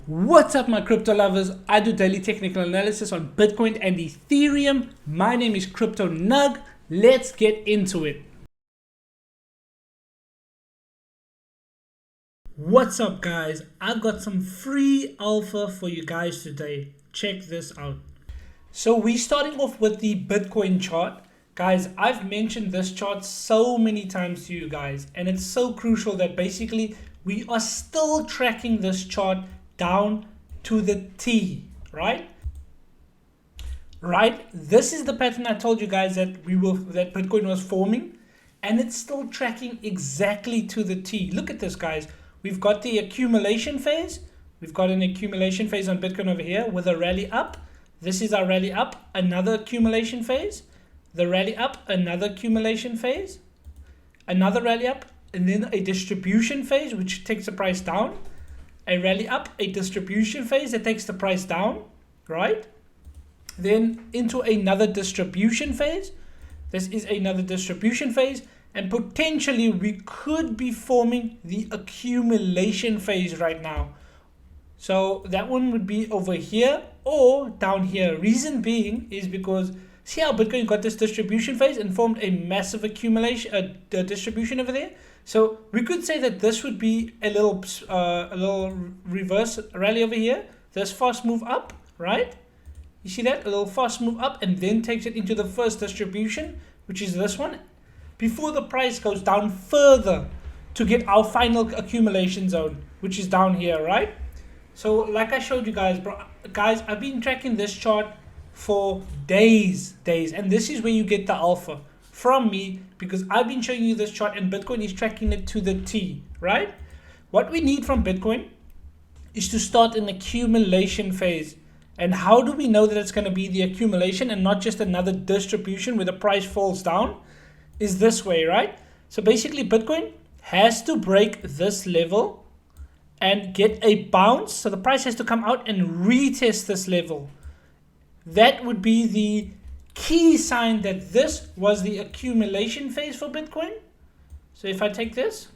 What's up, my crypto lovers? I do daily technical analysis on Bitcoin and Ethereum. My name is Crypto Nug. Let's get into it. What's up, guys? I've got some free alpha for you guys today. Check this out. So we're starting off with the Bitcoin chart. Guys, I've mentioned this chart so many times to you guys, and it's so crucial that basically we are still tracking this chart down to the T, right? This is the pattern I told you guys that Bitcoin was forming, and it's still tracking exactly to the T. Look at this, guys. We've got the accumulation phase. We've got an accumulation phase on Bitcoin over here with a rally up. This is our rally up, another accumulation phase. The rally up, another accumulation phase, another rally up, and then a distribution phase, which takes the price down. A rally up, a distribution phase that takes the price down, right? Then into another distribution phase. This is another distribution phase, and potentially we could be forming the accumulation phase right now. So that one would be over here or down here. Reason being is because see how Bitcoin got this distribution phase and formed a massive accumulation, distribution over there. So we could say that this would be a little reverse rally over here. This fast move up, right? You see that? A little fast move up and then takes it into the first distribution, which is this one, before the price goes down further to get our final accumulation zone, which is down here, right? So like I showed you guys, guys, I've been tracking this chart for days, and this is where you get the alpha from me, because I've been showing you this chart and Bitcoin is tracking it to the T, right? What we need from Bitcoin is to start an accumulation phase. And how do we know that it's going to be the accumulation and not just another distribution where the price falls down? Is this way, right? So basically Bitcoin has to break this level and get a bounce. So the price has to come out and retest this level. That would be the key sign that this was the accumulation phase for Bitcoin. So if I take this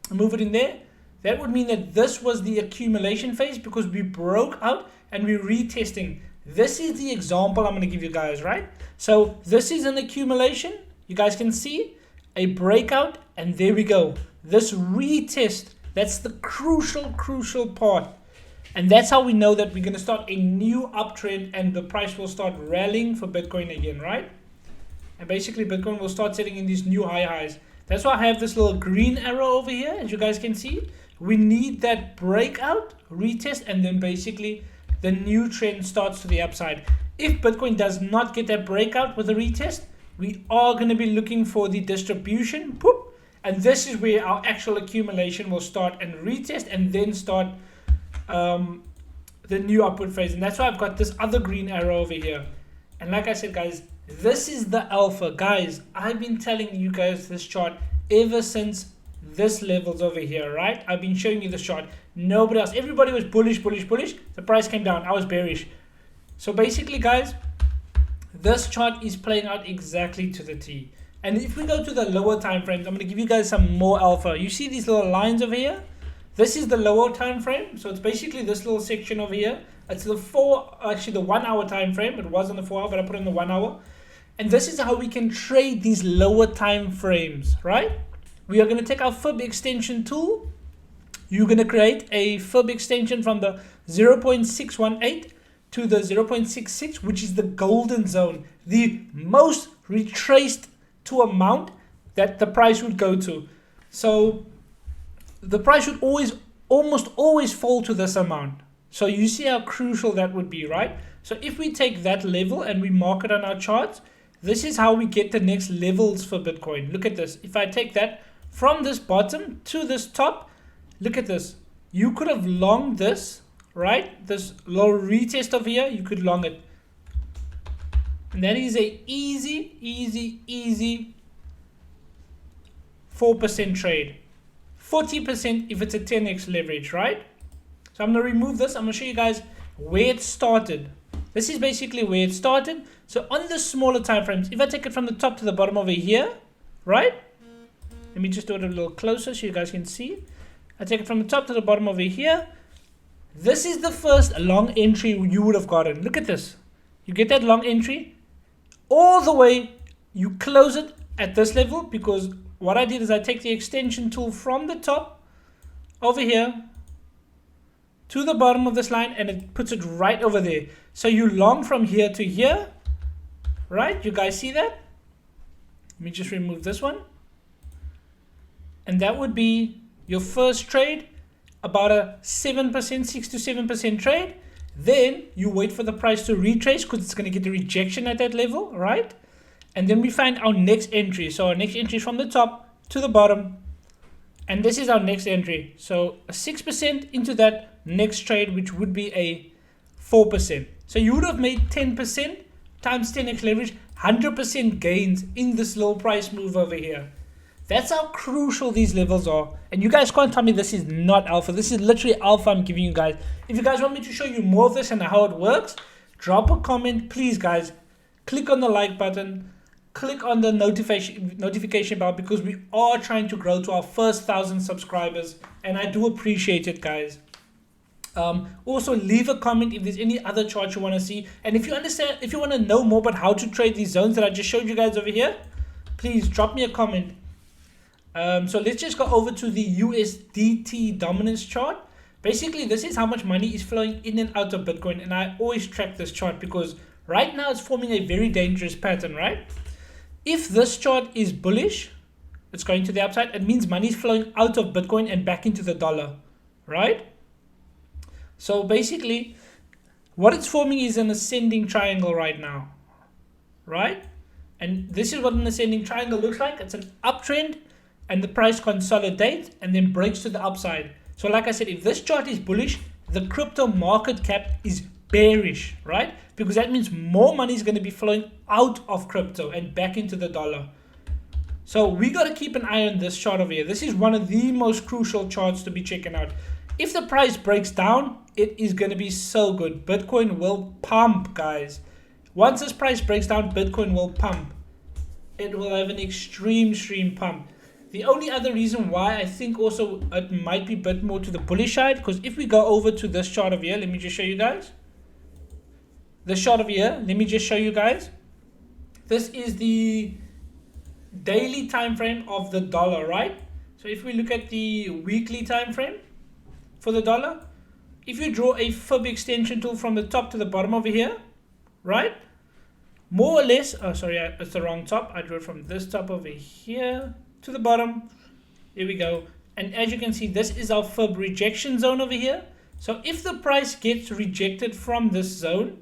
and move it in there, that would mean that this was the accumulation phase because we broke out and we're retesting. This is the example I'm going to give you guys, right? So this is an accumulation. You guys can see a breakout, and there we go. This retest, that's the crucial part. And that's how we know that we're going to start a new uptrend and the price will start rallying for Bitcoin again, right? And basically Bitcoin will start setting in these new high highs. That's why I have this little green arrow over here, as you guys can see. We need that breakout, retest, and then basically the new trend starts to the upside. If Bitcoin does not get that breakout with a retest, we are going to be looking for the distribution, poop, and this is where our actual accumulation will start and retest and then start the new upward phase. And that's why I've got this other green arrow over here. And like I said, guys, this is the alpha. Guys, I've been telling you guys this chart ever since this level's over here, right? I've been showing you this chart. Nobody else. Everybody was bullish. The price came down. I was bearish. So basically, guys, this chart is playing out exactly to the T. And if we go to the lower time frames, I'm going to give you guys some more alpha. You see these little lines over here? This is the lower time frame. So it's basically this little section over here. It's the 1 hour time frame. It was on the 4 hour, but I put it in the 1 hour. And this is how we can trade these lower time frames, right? We are going to take our fib extension tool. You're going to create a fib extension from the 0.618 to the 0.66, which is the golden zone, the most retraced to amount that the price would go to. So the price should almost always fall to this amount. So you see how crucial that would be, right? So if we take that level and we mark it on our charts, this is how we get the next levels for Bitcoin. Look at this. If I take that from this bottom to this top, look at this. You could have longed this, right? This little retest over here, you could long it. And that is a easy 4% trade. 40% if it's a 10x leverage, right? So I'm going to remove this. I'm going to show you guys where it started. This is basically where it started. So on the smaller time frames, if I take it from the top to the bottom over here, right? Let me just do it a little closer so you guys can see. I take it from the top to the bottom over here. This is the first long entry you would have gotten. Look at this. You get that long entry all the way. You close it at this level because what I did is I take the extension tool from the top over here to the bottom of this line and it puts it right over there. So you long from here to here, right? You guys see that? Let me just remove this one. And that would be your first trade, about a 7%, 6 to 7% trade. Then you wait for the price to retrace because it's going to get a rejection at that level, right? And then we find our next entry. So our next entry is from the top to the bottom. And this is our next entry. So a 6% into that next trade, which would be a 4%. So you would have made 10% times 10x leverage, 100% gains in this little price move over here. That's how crucial these levels are. And you guys can't tell me this is not alpha. This is literally alpha I'm giving you guys. If you guys want me to show you more of this and how it works, drop a comment. Please, guys, click on the like button. Click on the notification bell because we are trying to grow to our first 1,000 subscribers. And I do appreciate it, guys. Also, leave a comment if there's any other charts you want to see. And if you understand, if you want to know more about how to trade these zones that I just showed you guys over here, please drop me a comment. So let's just go over to the USDT Dominance Chart. Basically, this is how much money is flowing in and out of Bitcoin. And I always track this chart because right now it's forming a very dangerous pattern, right? If this chart is bullish, it's going to the upside. It means money is flowing out of Bitcoin and back into the dollar, right? So basically, what it's forming is an ascending triangle right now, right? And this is what an ascending triangle looks like. It's an uptrend and the price consolidates and then breaks to the upside. So like I said, if this chart is bullish, the crypto market cap is bearish, right? Because that means more money is going to be flowing out of crypto and back into the dollar. So we got to keep an eye on this chart over here. This is one of the most crucial charts to be checking out. If the price breaks down, it is going to be so good. Bitcoin will pump, guys. Once this price breaks down, Bitcoin will pump. It will have an extreme pump. The only other reason why I think also it might be a bit more to the bullish side, because if we go over to this chart over here, let me just show you guys. This chart over here, let me just show you guys. This is the daily time frame of the dollar, right? So if we look at the weekly time frame for the dollar, if you draw a fib extension tool from the top to the bottom over here, right? More or less, oh sorry, it's the wrong top. I drew it from this top over here to the bottom. Here we go. And as you can see, this is our fib rejection zone over here. So if the price gets rejected from this zone,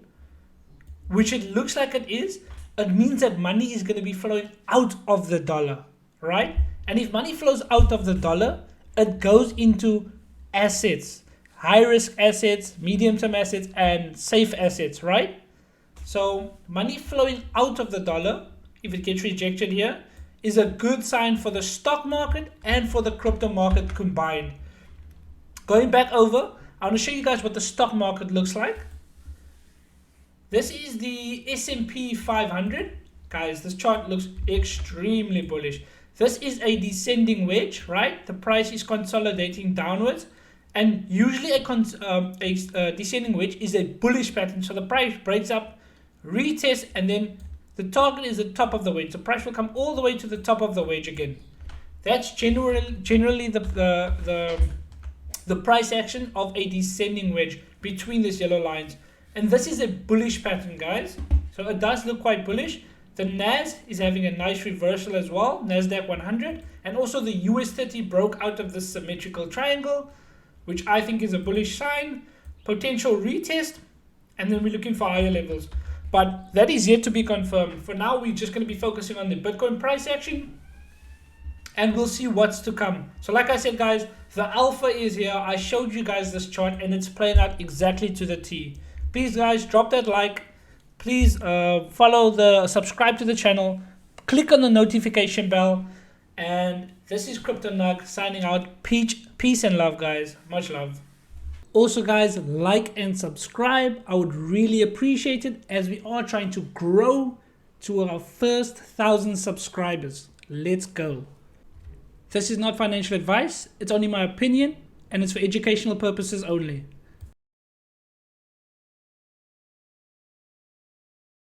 which it looks like it is, it means that money is going to be flowing out of the dollar, right? And if money flows out of the dollar, it goes into assets, high risk assets, medium term assets, and safe assets, right? So money flowing out of the dollar, if it gets rejected here, is a good sign for the stock market and for the crypto market combined. Going back over, I want to show you guys what the stock market looks like. This is the S&P 500. Guys, this chart looks extremely bullish. This is a descending wedge, right? The price is consolidating downwards. And usually a descending wedge is a bullish pattern. So the price breaks up, retests, and then the target is the top of the wedge. The price will come all the way to the top of the wedge again. That's generally the price action of a descending wedge between these yellow lines. And this is a bullish pattern, guys. So it does look quite bullish. The NAS is having a nice reversal as well, NASDAQ 100. And also the US 30 broke out of this symmetrical triangle, which I think is a bullish sign. Potential retest. And then we're looking for higher levels. But that is yet to be confirmed. For now, we're just going to be focusing on the Bitcoin price action. And we'll see what's to come. So like I said, guys, the alpha is here. I showed you guys this chart and it's playing out exactly to the T. Please, guys, drop that like. Please subscribe to the channel. Click on the notification bell. And this is Crypto Nug signing out. Peace and love, guys. Much love. Also, guys, like and subscribe. I would really appreciate it as we are trying to grow to our first 1,000 subscribers. Let's go. This is not financial advice. It's only my opinion and it's for educational purposes only.